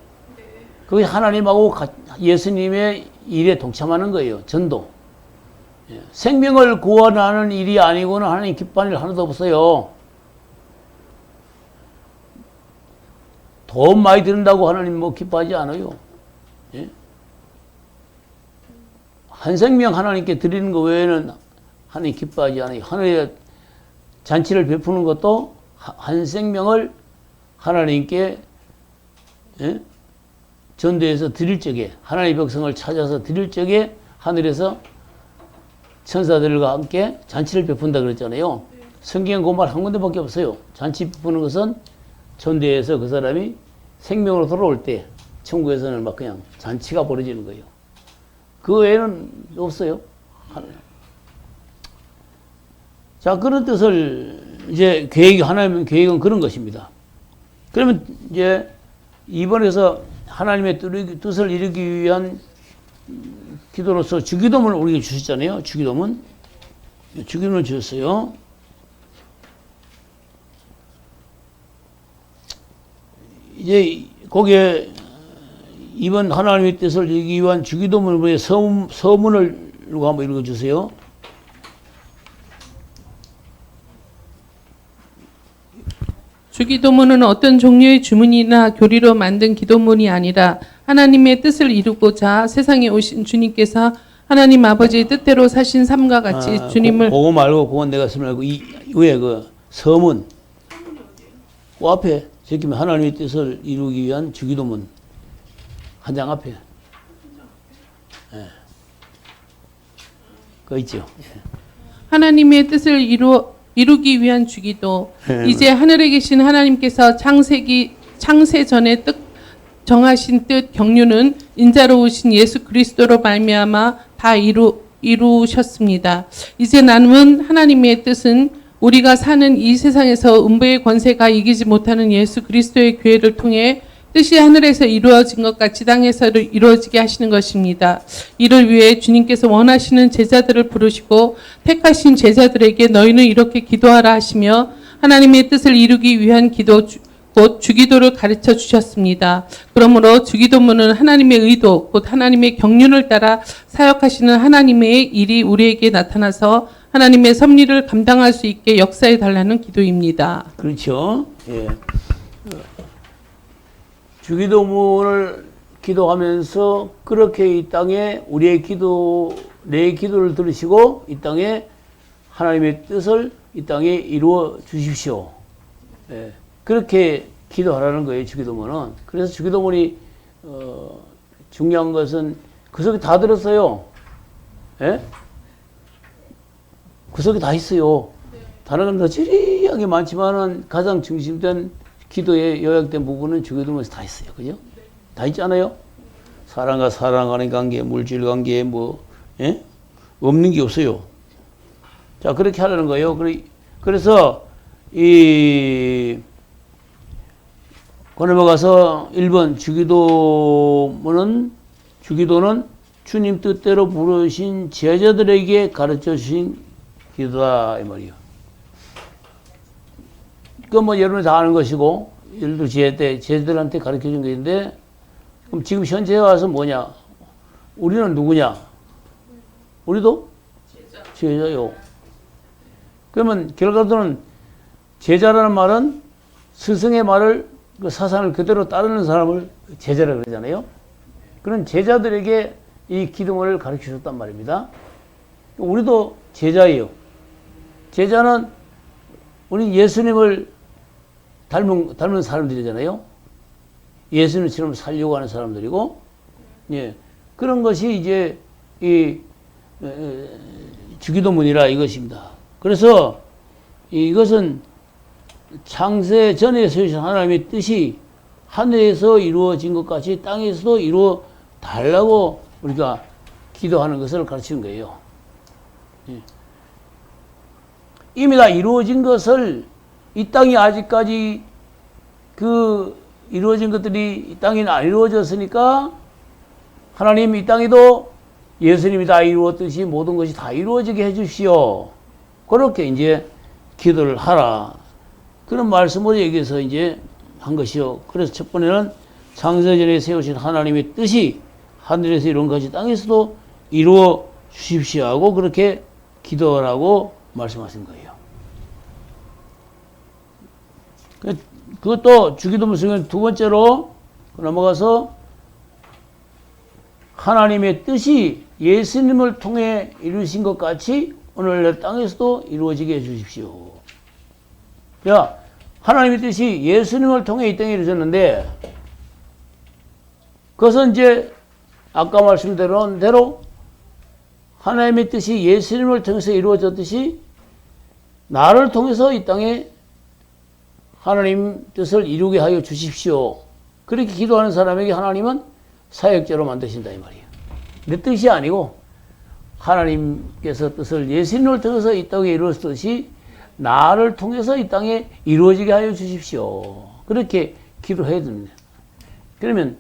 그게 하나님하고 예수님의 일에 동참하는 거예요. 전도. 예. 생명을 구원하는 일이 아니고는 하나님 기뻐하는 일 하나도 없어요. 돈 많이 드는다고 하나님 뭐 기뻐하지 않아요. 예? 한 생명 하나님께 드리는 것 외에는 하나님 기뻐하지 않아요. 하늘의 잔치를 베푸는 것도 한 생명을 하나님께 예? 전도해서 드릴 적에 하나님의 백성을 찾아서 드릴 적에 하늘에서 천사들과 함께 잔치를 베푼다 그랬잖아요. 성경에 그 말 한 군데밖에 없어요. 잔치 베푸는 것은 전도해서 그 사람이 생명으로 돌아올 때 천국에서는 막 그냥 잔치가 벌어지는 거예요. 그 외에는 없어요. 자, 그런 뜻을 이제 하나님의 계획은 그런 것입니다. 그러면 이제 이번에서 하나님의 뜻을 이루기 위한 기도로서 주기도문을 우리에게 주셨잖아요. 주기도문을 주셨어요. 이제 거기에 이번 하나님의 뜻을 이루기 위한 주기도문의 서문을 누가 한번 읽어주세요. 주기도문은 어떤 종류의 주문이나 교리로 만든 기도문이 아니라 하나님의 뜻을 이루고자 세상에 오신 주님께서 하나님 아버지의 뜻대로 사신 삶과 같이 주님을 그거 말고 그건 내가 설명하고 이 위에 그 서문 그 앞에 적히면 하나님의 뜻을 이루기 위한 주기도문 한 장 앞에 예. 그거 있죠. 하나님의 뜻을 이루기 위한 주기도 이제 하늘에 계신 하나님께서 창세 전에 정하신 뜻 경륜은 인자로우신 예수 그리스도로 말미암아 다 이루셨습니다. 이제 남은 하나님의 뜻은 우리가 사는 이 세상에서 음부의 권세가 이기지 못하는 예수 그리스도의 교회를 통해 뜻이 하늘에서 이루어진 것 같이 땅에서도 이루어지게 하시는 것입니다. 이를 위해 주님께서 원하시는 제자들을 부르시고 택하신 제자들에게 너희는 이렇게 기도하라 하시며 하나님의 뜻을 이루기 위한 기도 곧 주기도를 가르쳐 주셨습니다. 그러므로 주기도문은 하나님의 의도 곧 하나님의 경륜을 따라 사역하시는 하나님의 일이 우리에게 나타나서 하나님의 섭리를 감당할 수 있게 역사해 달라는 기도입니다. 그렇죠. 예. 주기도문을 기도하면서 그렇게 이 땅에 우리의 기도, 내 기도를 들으시고 이 땅에 하나님의 뜻을 이 땅에 이루어 주십시오. 예. 그렇게 기도하라는 거예요, 주기도문은. 그래서 주기도문이 중요한 것은 그 속에 다 들었어요. 예? 그 속에 다 있어요. 다른 건 더 지리하게 많지만은 가장 중심된 기도에 요약된 부분은 주기도문에서 다 있어요. 그죠? 다 있잖아요. 사람과 사람 간의 관계, 물질 관계, 예? 없는 게 없어요. 자, 그렇게 하라는 거예요. 그래서, 넘어가서 1번 주기도는 주님 뜻대로 부르신 제자들에게 가르쳐 주신 기도다, 이 말이에요. 그건 여러분이 다 아는 것이고, 예를 들어 제자들한테 가르쳐 준 것인데, 그럼 지금 현재 와서 뭐냐? 우리는 누구냐? 우리도? 제자요. 그러면 결과적으로는 제자라는 말은 스승의 말을, 그 사상을 그대로 따르는 사람을 제자라고 그러잖아요. 그런 제자들에게 이 기도문을 가르쳐 줬단 말입니다. 우리도 제자예요. 제자는 우리 예수님을 닮은 사람들이잖아요. 예수님처럼 살려고 하는 사람들이고, 예. 그런 것이 이제 주기도문이라 이것입니다. 그래서 이것은 창세 전에 세우신 하나님의 뜻이 하늘에서 이루어진 것 같이 땅에서도 이루어 달라고 우리가 기도하는 것을 가르치는 거예요. 예. 이미 다 이루어진 것을 이 땅이 아직까지 이루어진 것들이 이 땅에 안 이루어졌으니까 하나님 이 땅에도 예수님이 다 이루었듯이 모든 것이 다 이루어지게 해주시오. 그렇게 이제 기도를 하라. 그런 말씀을 여기서 이제 한 것이요. 그래서 첫 번째는 창세전에 세우신 하나님의 뜻이 하늘에서 이룬 것이 땅에서도 이루어 주십시오 하고 그렇게 기도하라고 말씀하신 거예요. 그것도 주기도문 중에 두 번째로 넘어가서 하나님의 뜻이 예수님을 통해 이루신 것 같이 오늘날 땅에서도 이루어지게 해주십시오. 자, 하나님의 뜻이 예수님을 통해 이 땅에 이루어졌는데 그것은 이제 아까 말씀드린 대로 하나님의 뜻이 예수님을 통해서 이루어졌듯이 나를 통해서 이 땅에 하나님 뜻을 이루게 하여 주십시오. 그렇게 기도하는 사람에게 하나님은 사역자로 만드신다 이 말이에요. 내 뜻이 아니고 하나님께서 뜻을 예수님을 통해서 이 땅에 이루었듯이 나를 통해서 이 땅에 이루어지게 하여 주십시오. 그렇게 기도해야 됩니다. 그러면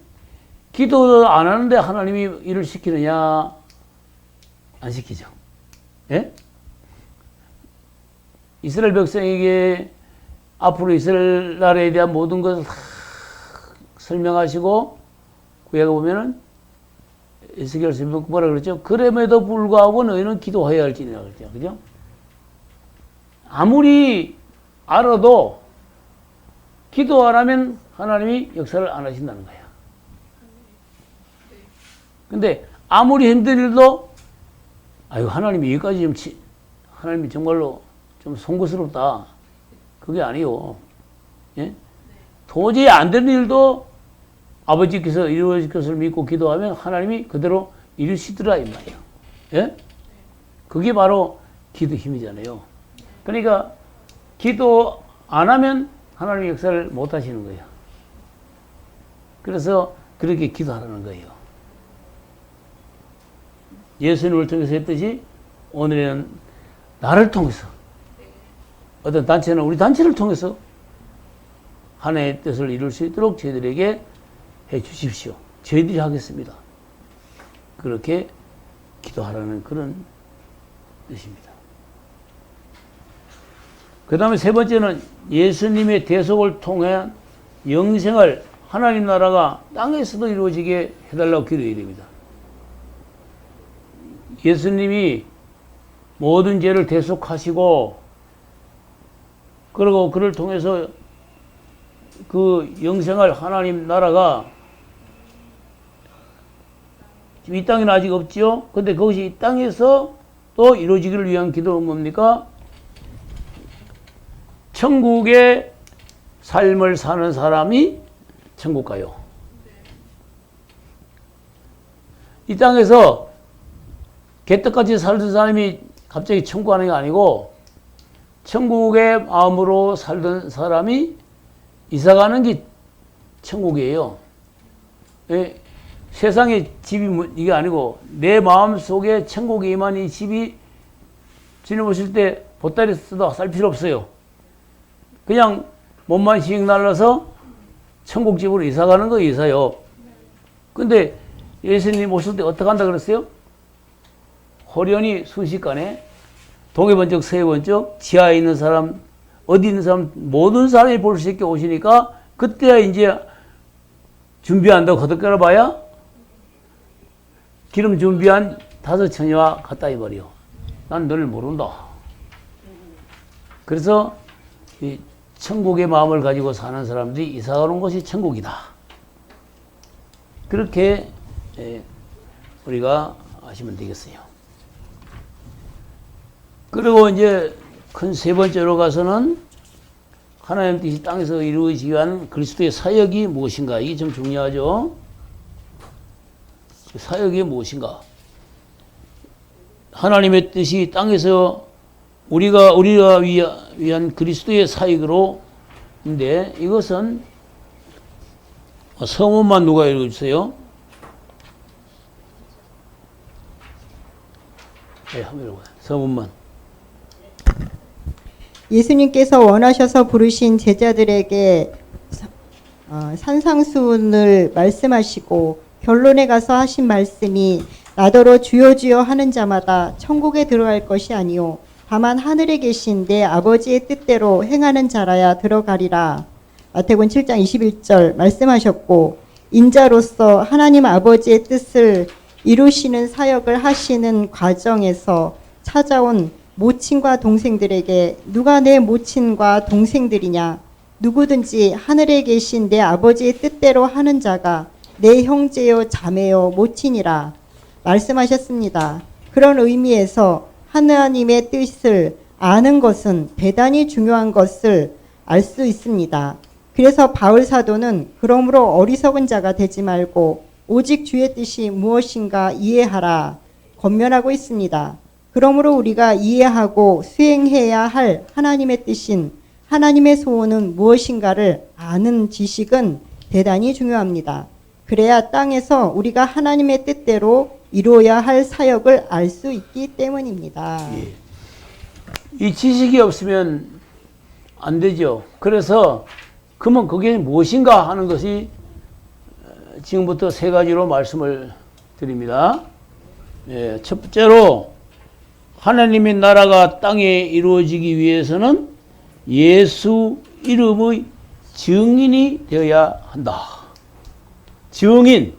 기도를 안 하는데 하나님이 일을 시키느냐? 안 시키죠. 예? 이스라엘 백성에게 앞으로 이스라엘 나라에 대한 모든 것을 다 설명하시고 구약에 보면은 에스겔서 뭐라 그랬죠? 그럼에도 불구하고 너희는 기도해야 할지니라 그랬죠. 그죠? 아무리 알아도 기도 안 하면 하나님이 역사를 안 하신다는 거야. 근데 아무리 힘든 일도 아유 하나님이 여기까지 하나님이 정말로 좀 송구스럽다. 그게 아니요. 예? 도저히 안 되는 일도 아버지께서 이루어질 것을 믿고 기도하면 하나님이 그대로 이루시더라 이 말이에요. 예? 그게 바로 기도 힘이잖아요. 그러니까 기도 안 하면 하나님의 역사를 못 하시는 거예요. 그래서 그렇게 기도하라는 거예요. 예수님을 통해서 했듯이 오늘은 나를 통해서 어떤 단체는 우리 단체를 통해서 하나님의 뜻을 이룰 수 있도록 저희들에게 해 주십시오. 저희들이 하겠습니다. 그렇게 기도하라는 그런 뜻입니다. 그 다음에 세 번째는 예수님의 대속을 통해 영생을 하나님 나라가 땅에서도 이루어지게 해달라고 기도해야 됩니다. 예수님이 모든 죄를 대속하시고 그리고 그를 통해서 그 영생을 하나님 나라가 이 땅에는 아직 없지요. 근데 그것이 이 땅에서 또 이루어지기를 위한 기도는 뭡니까? 천국의 삶을 사는 사람이 천국 가요. 이 땅에서 개떡같이 살던 사람이 갑자기 천국 가는 게 아니고 천국의 마음으로 살던 사람이 이사가는 게 천국이에요. 예, 세상에 집이 이게 아니고 내 마음 속에 천국에 임한 이 집이 주님 오실 때 보따리 써도 쌀 필요 없어요. 그냥 몸만 씩 날라서 천국집으로 이사가는 거 이사요. 근데 예수님 오실 때 어떻게 한다 그랬어요? 호련히 순식간에 동해번쩍 서해번쩍 지하에 있는 사람 어디 있는 사람 모든 사람이 볼 수 있게 오시니까 그때야 이제 준비한다고 거듭 깔아봐야 기름 준비한 5 처녀와 같다 이 말이요. 난 너를 모른다. 그래서 이 천국의 마음을 가지고 사는 사람들이 이사가는 것이 천국이다. 그렇게 우리가 아시면 되겠어요. 그리고 이제 큰 세 번째로 가서는 하나님 뜻이 땅에서 이루어지기 위한 그리스도의 사역이 무엇인가? 이게 좀 중요하죠. 사역이 무엇인가? 하나님의 뜻이 땅에서 우리가 위한 그리스도의 사역으로 인데 이것은 서문만 누가 읽어주세요? 네, 한번 읽어봐요. 서문만. 예수님께서 원하셔서 부르신 제자들에게 산상수훈을 말씀하시고 결론에 가서 하신 말씀이 나더러 주여 주여 하는 자마다 천국에 들어갈 것이 아니요 다만 하늘에 계신 내 아버지의 뜻대로 행하는 자라야 들어가리라. 마태복음 7장 21절 말씀하셨고 인자로서 하나님 아버지의 뜻을 이루시는 사역을 하시는 과정에서 찾아온 모친과 동생들에게 누가 내 모친과 동생들이냐? 누구든지 하늘에 계신 내 아버지의 뜻대로 하는 자가 내 형제요 자매요 모친이라 말씀하셨습니다. 그런 의미에서 하나님의 뜻을 아는 것은 대단히 중요한 것을 알 수 있습니다. 그래서 바울 사도는 그러므로 어리석은 자가 되지 말고 오직 주의 뜻이 무엇인가 이해하라 권면하고 있습니다. 그러므로 우리가 이해하고 수행해야 할 하나님의 뜻인 하나님의 소원은 무엇인가를 아는 지식은 대단히 중요합니다. 그래야 땅에서 우리가 하나님의 뜻대로 이루어야 할 사역을 알 수 있기 때문입니다. 예. 이 지식이 없으면 안 되죠. 그래서 그러면 그게 무엇인가 하는 것이 지금부터 3가지로 말씀을 드립니다. 예, 첫 번째로 하나님의 나라가 땅에 이루어지기 위해서는 예수 이름의 증인이 되어야 한다. 증인.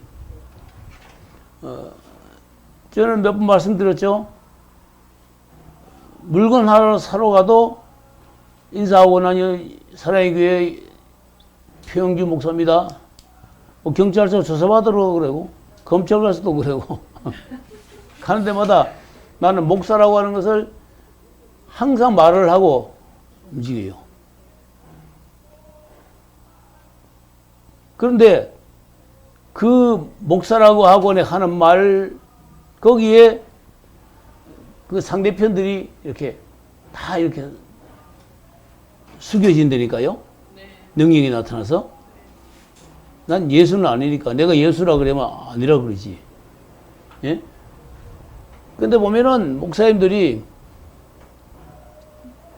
저는 몇 번 말씀드렸죠. 물건 하나 사러 가도 인사하고 나니 사랑의 교회 표영규 목사입니다. 뭐 경찰서 조사받으러 그러고 검찰 가서도 그러고 가는 데마다 나는 목사라고 하는 것을 항상 말을 하고 움직여요. 그런데 그 목사라고 하고 하는 말 거기에 그 상대편들이 이렇게 다 이렇게 숙여진다니까요. 능력이 나타나서. 난 예수는 아니니까 내가 예수라 그러면 아니라 그러지. 예? 근데 보면은 목사님들이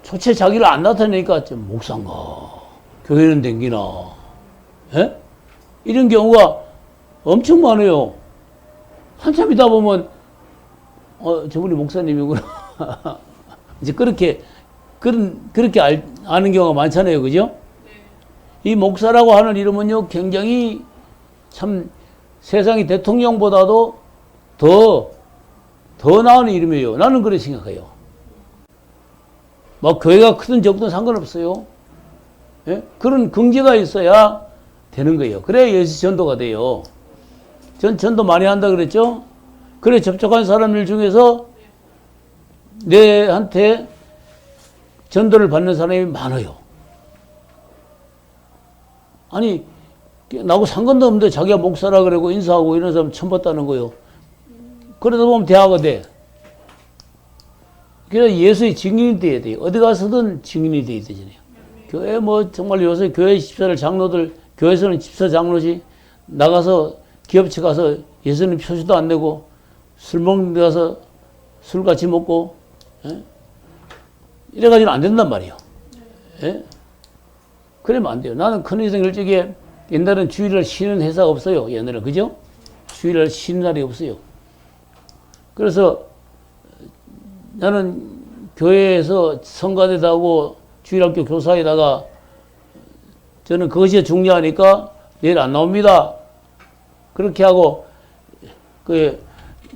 초체 자기를 안 나타내니까 좀 목사인가 교회는 댕기나 예? 이런 경우가 엄청 많아요. 한참 있다 보면 저분이 목사님이구나. 이제 그렇게 아는 경우가 많잖아요. 그죠? 이 목사라고 하는 이름은요, 굉장히 참 세상의 대통령보다도 더 나은 이름이에요. 나는 그렇게 생각해요. 막 교회가 크든 적든 상관없어요. 예? 그런 긍지가 있어야 되는 거예요. 그래야 예수 전도가 돼요. 전도 많이 한다 그랬죠? 그래, 접촉한 사람들 중에서 내한테 전도를 받는 사람이 많아요. 아니, 나하고 상관도 없는데 자기가 목사라 그러고 인사하고 이런 사람 처음 봤다는 거예요. 그러다 보면 대화가 돼. 그래서 예수의 증인이 돼야 돼요. 어디 가서든 증인이 돼야 되잖아요. 교회 뭐 정말 요새 교회 집사들 장로들, 교회에서는 집사 장로지, 나가서 기업체 가서 예수님 표시도 안 내고 술 먹는 데 가서 술 같이 먹고, 예? 이래가지고는 안 된단 말이에요. 예? 그러면 안 돼요. 나는 큰인생 일찍에 옛날엔 주일을 쉬는 회사가 없어요. 옛날에. 그죠? 주일을 쉬는 날이 없어요. 그래서 나는 교회에서 성가대도 하고 주일학교 교사에다가 저는 그것이 중요하니까 내일 안 나옵니다. 그렇게 하고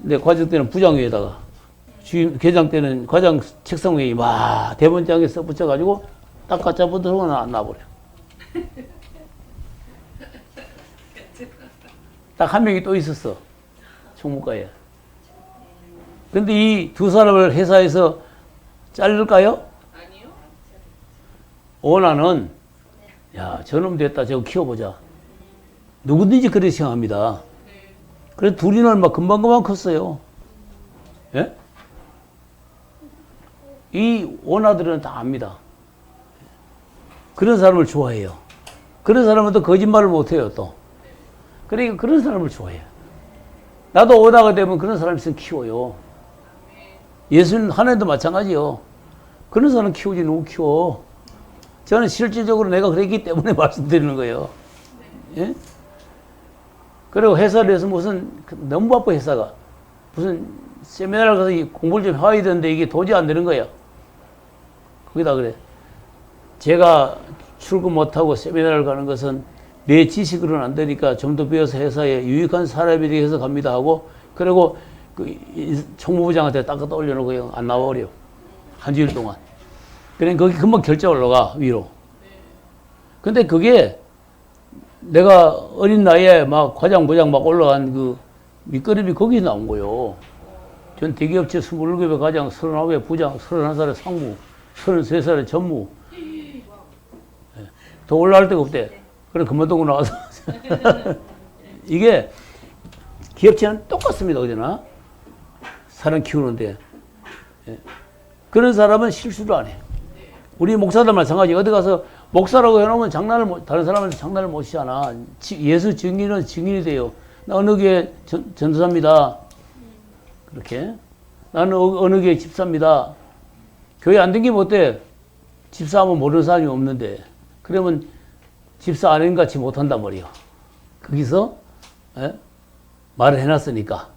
내 과정 때는 부장 위에다가 개장 때는 과장 책상 위에 막 대본장에 써 붙여가지고 딱 갖다 붙어서 안 나와버려. 딱 한 명이 또 있었어. 총무과에. 근데 이 두 사람을 회사에서 자를까요? 아니요. 오나는 야, 저놈 됐다. 저거 키워보자. 누구든지 그렇게 생각합니다. 그래서 둘이는 얼마 금방금방 컸어요. 예? 이 오나들은 다 압니다. 그런 사람을 좋아해요. 그런 사람은 또 거짓말을 못해요, 또. 그러니까 그런 사람을 좋아해요. 나도 오다가 되면 그런 사람 있으면 키워요. 예수는 하나님도 마찬가지요. 그런 사람 키우지 누구 키워. 저는 실질적으로 내가 그랬기 때문에 말씀드리는 거예요. 예? 그리고 회사를 해서 무슨 너무 바빠 회사가. 무슨 세미나를 가서 공부를 좀 해야 되는데 이게 도저히 안 되는 거야. 거기다 그래. 제가 출근 못하고 세미나를 가는 것은 내 지식으로는 안 되니까 좀 더 배워서 회사에 유익한 사람이 되기 위해서 갑니다 하고, 그리고 그 총무부장한테 딱 갖다 올려놓고 안 나와버려. 한 주일 동안. 그러니까 거기 금방 결제 올라가, 위로. 근데 그게 내가 어린 나이에 막 과장, 부장 막 올라간 그 밑거름이 거기서 나온 거요. 전 대기업체 27개 과장, 39개 부장, 31살의 상무, 33살의 전무. 더 올라갈 데가 없대. 그래, 그만두고 나와서. 이게 기업체는 똑같습니다. 어디나. 사람 키우는데. 예. 그런 사람은 실수를 안 해. 우리 목사들 마찬가지. 어디 가서 목사라고 해놓으면 다른 사람한테 장난을 못 치잖아. 예수 증인은 증인이 돼요. 나 어느 교회 전도사입니다. 그렇게. 나는 어느 교회 집사입니다. 교회 안 댕기면 어때? 집사하면 모르는 사람이 없는데. 그러면 집사 아닌같이 못한단 말이야. 거기서 말을 해놨으니까.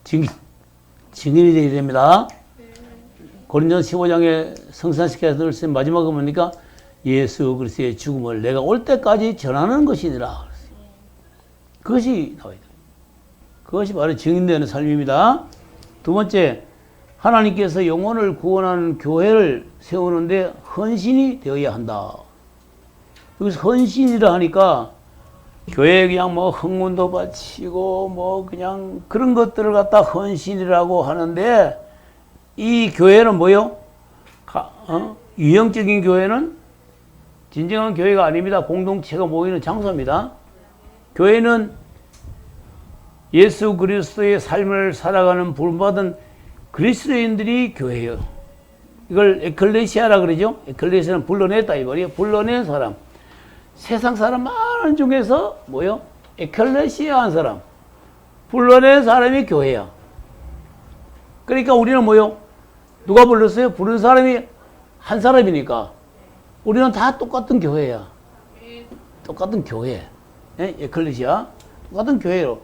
증인이 되어야 됩니다. 고린도서 15장에 성산시켜서 늘 마지막에 뭡니까? 예수 그리스도의 죽음을 내가 올 때까지 전하는 것이니라. 그것이 나와야 돼요. 그것이 바로 증인되는 삶입니다. 두 번째, 하나님께서 영혼을 구원하는 교회를 세우는데 헌신이 되어야 한다. 여기서 헌신이라 하니까 교회에 그냥 뭐 흥문도 바치고 뭐 그냥 그런 것들을 갖다 헌신이라고 하는데 이 교회는 뭐요? 유형적인 교회는 진정한 교회가 아닙니다. 공동체가 모이는 장소입니다. 교회는 예수 그리스도의 삶을 살아가는 부름받은 그리스도인들이 교회예요. 이걸 에클레시아라 그러죠. 에클레시아는 불러냈다 이 말이에요. 불러낸 사람. 세상 사람 많은 중에서 뭐요? 에클레시아 한 사람. 불러낸 사람이 교회야. 그러니까 우리는 뭐요? 누가 불렀어요? 부른 사람이 한 사람이니까 우리는 다 똑같은 교회야. 똑같은 교회. 예? 에클레시아. 똑같은 교회로.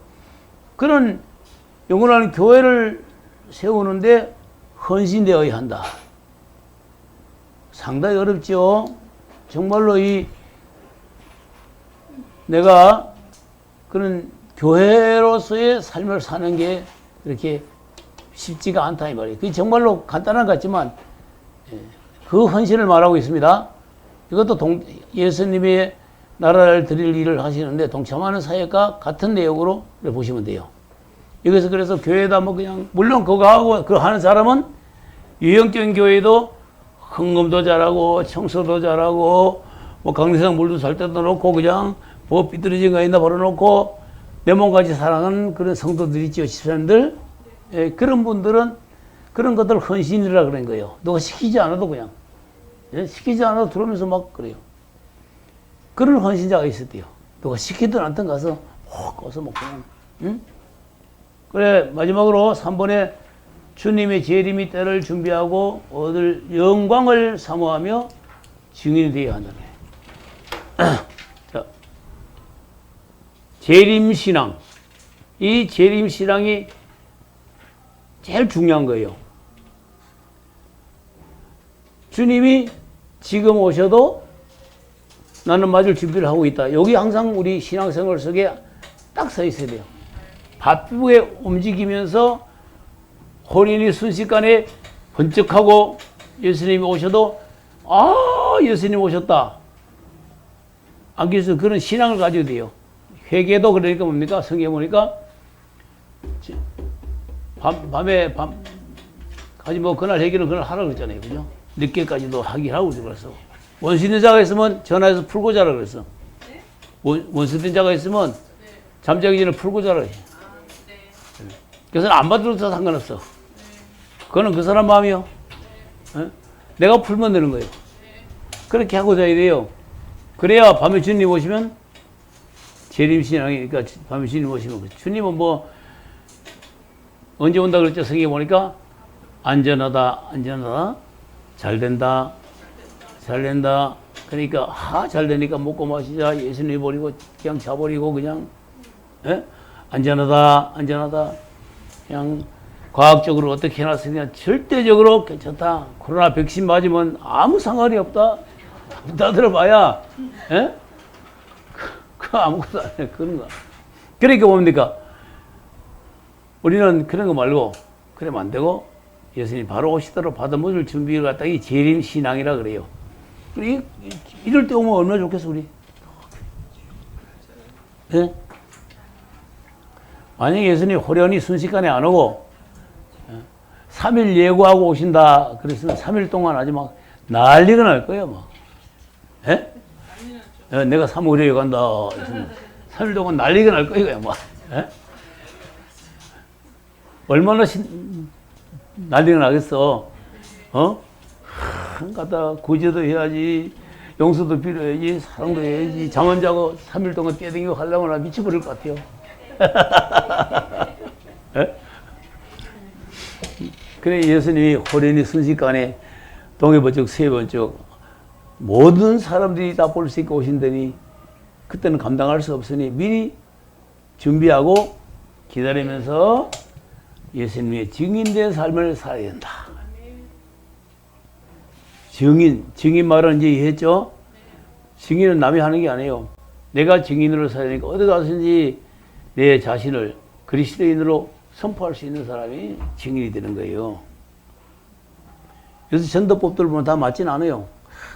그런 영원한 교회를 세우는데 헌신되어야 한다. 상당히 어렵죠. 정말로 내가 그런 교회로서의 삶을 사는 게 그렇게 쉽지가 않다 이 말이에요. 그게 정말로 간단한 것 같지만 그 헌신을 말하고 있습니다. 이것도 예수님의 나라를 드릴 일을 하시는데 동참하는 사역과 같은 내용으로 보시면 돼요. 여기서 그래서 교회다 뭐 그냥 물론 그거 하고 그거 하는 사람은 유형적인 교회도 헌금도 잘하고 청소도 잘하고 뭐 강대상 물도 잘 때도 놓고 그냥 뭐 삐뚤어진 거 있나 벌어놓고 내 몸까지 사랑하는 그런 성도들 있죠. 집사님들. 예, 그런 분들은 그런 것들 헌신이라 그런 거예요. 누가 시키지 않아도 그냥 시키지 않아도 들어오면서 막 그래요. 그런 헌신자가 있어야 돼요. 누가 시키든 않든 가서 꺼서 뭐 그냥 응? 그래 마지막으로 3번에 주님의 재림의 때를 준비하고 얻을 영광을 사모하며 증인이 되어야 한다네. 자, 재림신앙. 이 재림신앙이 제일 중요한 거예요. 주님이 지금 오셔도 나는 맞을 준비를 하고 있다. 여기 항상 우리 신앙생활 속에 딱 서 있어야 돼요. 바쁘게 움직이면서 혼인이 순식간에 번쩍하고 예수님이 오셔도 예수님 오셨다. 안 그래서 그런 신앙을 가져야 돼요. 회개도 그러니까 뭡니까? 성경에 보니까 밤에 가지 뭐 그날 회개는 그날 하라고 그랬잖아요. 그죠? 늦게까지도 하긴 하고 그랬어. 원수 있는 자가 있으면 전화해서 풀고 자라 그랬어. 원수 있는 자가 있으면 잠자기 전에 풀고 자라. 그래서 안 받아도 상관없어. 그거는 그 사람 마음이요. 내가 풀면 되는 거예요. 그렇게 하고 자야 돼요. 그래야 밤에 주님 오시면 재림신앙이니까 밤에 주님 오시면 주님은 뭐 언제 온다 그랬죠? 성경에 보니까 안전하다, 잘된다. 그러니까 잘되니까 먹고 마시자. 예수님 버리고 그냥 자버리고 그냥 안전하다. 그냥 과학적으로 어떻게 해놨으냐 절대적으로 괜찮다. 코로나 백신 맞으면 아무 상관이 없다. 다 들어봐야 그 아무것도 안 해. 그런 거. 그러니까 뭡니까? 우리는 그런 거 말고 그러면 안 되고 예수님 바로 오시도록 받아먹을 준비를 갖다 이 재림신앙이라 그래요. 이럴 때 오면 얼마나 좋겠어 우리. 네? 만약에 예수님 호련히 순식간에 안 오고 3일 예고하고 오신다 그랬으면 3일 동안 아주 막 난리가 날 거예요. 막. 예? 내가 3월에 간다. 3일 동안 난리가 날 거예요. 막. 예? 얼마나 난리가 나겠어. 갖다 구제도 해야지, 용서도 빌어야지, 사랑도 해야지, 잠 안 자고 3일 동안 뛰어다니고 하려면 나 미쳐버릴 것 같아요. 예? 그래 예수님이 호련히 순식간에 동해번쩍 서해번쩍 모든 사람들이 다 볼 수 있게 오신다니 그때는 감당할 수 없으니 미리 준비하고 기다리면서 예수님의 증인된 삶을 살아야 된다. 증인 말은 이제 이해했죠? 증인은 남이 하는 게 아니에요. 내가 증인으로 살아야 되니까 어디 가서든지 내 자신을 그리스도인으로 선포할 수 있는 사람이 증인이 되는 거예요. 그래서 전도법들 보면 다 맞진 않아요.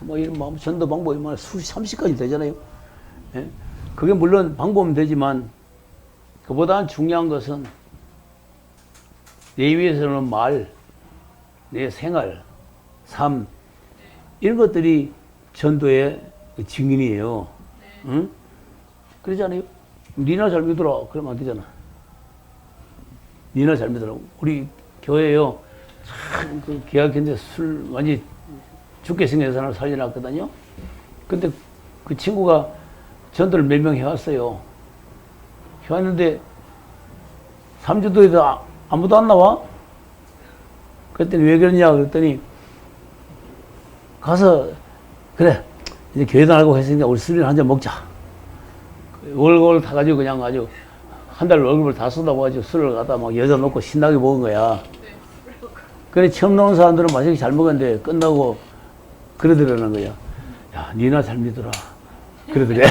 뭐 이런 뭐 전도 방법이 막 수십 30가지 되잖아요. 예? 그게 물론 방법은 되지만 그보다 중요한 것은 내 위해서는 말, 내 생활, 삶 이런 것들이 전도의 증인이에요. 응? 그러지 않아요? 니나 잘 믿어라. 그러면 안 되잖아. 니나 잘 믿으라고. 우리 교회요. 참, 그 계약했는데 술 완전히 죽게 생긴 사람을 살려놨거든요. 근데 그 친구가 전도를 몇 명 해왔어요. 해왔는데 3주 도에도 아무도 안 나와? 그랬더니 왜 그러냐 그랬더니 가서 그래 이제 교회도 알고 했으니까 우리 술이나 한잔 먹자. 월급을 다 가지고 그냥 아주 한 달 월급을 다 쏟아부어가지고 술을 갖다 막 여자 놓고 신나게 먹은 거야. 그래 처음 나온 사람들은 맛있게 잘 먹었는데 끝나고 그러더라는 거야. 야 니나 잘 믿어라. 그러더래.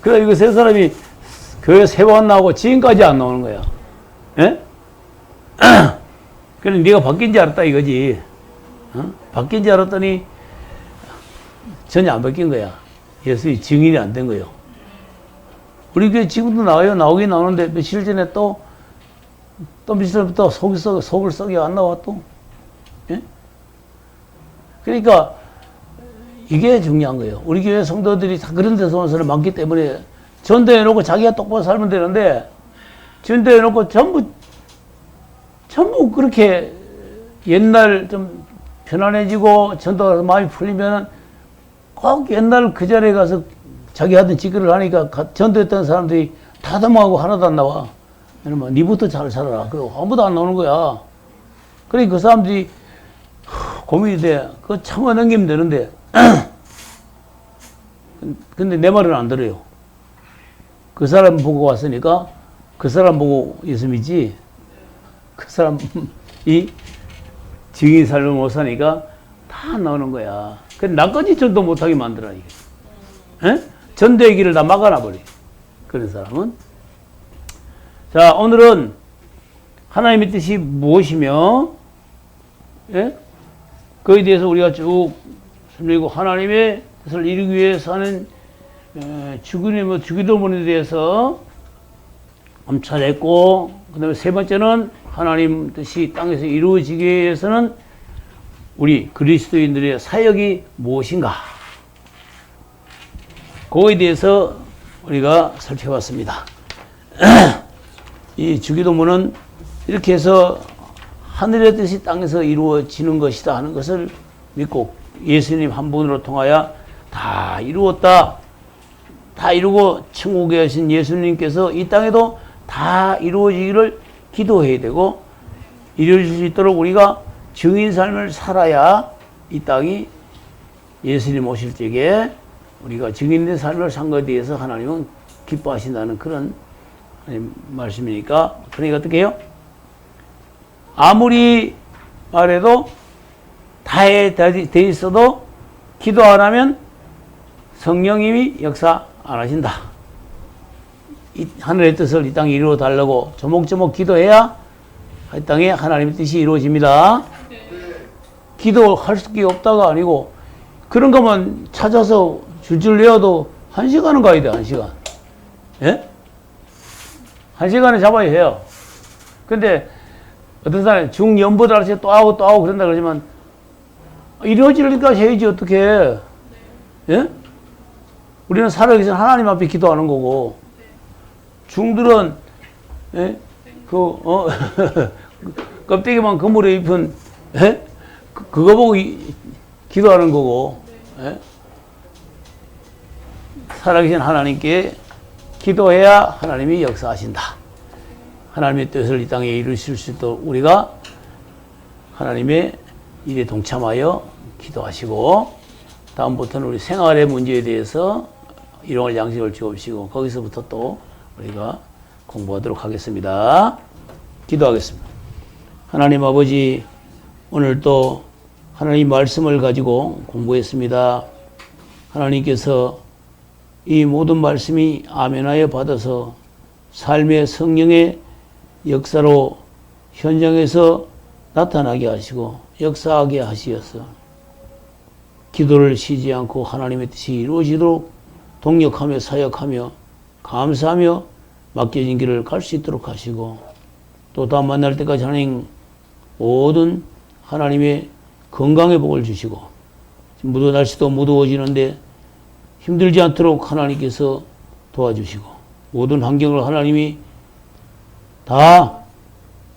그래 이거 세 사람이 교회 세 번 나오고 지금까지 안 나오는 거야. 예? 그래 네가 바뀐 줄 알았다 이거지. 어? 바뀐 줄 알았더니 전혀 안 바뀐 거야. 예수의 증인이 안 된 거예요. 우리 교회 지금도 나와요. 나오긴 나오는데 며칠 전에 또 며칠 전부터 속을 썩여 안 나와 또. 예? 그러니까 이게 중요한 거예요. 우리 교회 성도들이 다 그런 데서 온 사람이 많기 때문에 전도해놓고 자기가 똑바로 살면 되는데 전도해놓고 전부 그렇게 옛날 좀 편안해지고 전도가 마음이 풀리면은 꼭 옛날 그 자리에 가서 자기 하던 짓거리를 하니까 전도했던 사람들이 다 넘어가고 하나도 안 나와. 그러면 니부터 잘 살아라. 그리고 아무도 안 나오는 거야. 그러니까 그 사람들이 고민이 돼. 그거 참아 넘기면 되는데. 근데 내 말은 안 들어요. 그 사람 보고 왔으니까 그 사람 보고 예수 믿지. 그 사람이 증인 삶을 못 사니까 다 나오는 거야. 근데 나까지 전도 못하게 만들어, 이게. 에? 전도의 길을 다 막아놔버려. 그런 사람은. 자, 오늘은 하나님의 뜻이 무엇이며, 예? 그에 대해서 우리가 쭉 설명하고 하나님의 뜻을 이루기 위해서 하는 주기도문에 대해서 암찰했고, 그 다음에 세 번째는 하나님 뜻이 땅에서 이루어지기 위해서는 우리 그리스도인들의 사역이 무엇인가? 그거에 대해서 우리가 살펴봤습니다. 이 주기도문은 이렇게 해서 하늘의 뜻이 땅에서 이루어지는 것이다 하는 것을 믿고 예수님 한 분으로 통하여 다 이루었다. 다 이루고 천국에 계신 예수님께서 이 땅에도 다 이루어지기를 기도해야 되고 이루어질 수 있도록 우리가 증인 삶을 살아야 이 땅이 예수님 오실 적에 우리가 증인의 삶을 산 것에 대해서 하나님은 기뻐하신다는 그런 말씀이니까 그러니까 어떻게 해요? 아무리 말해도 다 돼 있어도 기도 안 하면 성령님이 역사 안 하신다. 이 하늘의 뜻을 이 땅에 이루어 달라고 조목조목 기도해야 이 땅에 하나님의 뜻이 이루어집니다. 기도할 게 없다가 아니고 그런 거만 찾아서 줄줄 외워도 1시간은 가야 돼. 1시간. 예? 1시간에 잡아야 해요. 근데 어떤 사람이 중연보다 할때 또 하고 그런다 그러지만 이루어지니까 해야지 어떻게 해. 예? 우리는 살아계신 하나님 앞에 기도하는 거고 중들은 예? 껍데기만 그물에 입은 예? 그거 보고 기도하는 거고 예? 살아계신 하나님께 기도해야 하나님이 역사하신다. 하나님의 뜻을 이 땅에 이루실 수 있도록 우리가 하나님의 일에 동참하여 기도하시고 다음부터는 우리 생활의 문제에 대해서 일용할 양식을 주옵시고 거기서부터 또 우리가 공부하도록 하겠습니다. 기도하겠습니다. 하나님 아버지 오늘 또 하나님 말씀을 가지고 공부했습니다. 하나님께서 이 모든 말씀이 아멘하여 받아서 삶의 성령의 역사로 현장에서 나타나게 하시고 역사하게 하시어서 기도를 쉬지 않고 하나님의 뜻이 이루어지도록 동력하며 사역하며 감사하며 맡겨진 길을 갈 수 있도록 하시고 또 다음 만날 때까지 하나님 모든 하나님의 건강의 복을 주시고 날씨도 무더워지는데 힘들지 않도록 하나님께서 도와주시고 모든 환경을 하나님이 다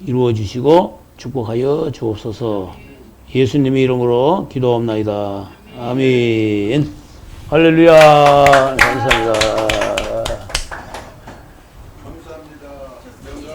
이루어 주시고 축복하여 주옵소서. 예수님의 이름으로 기도합나이다. 아멘. 할렐루야. 감사합니다.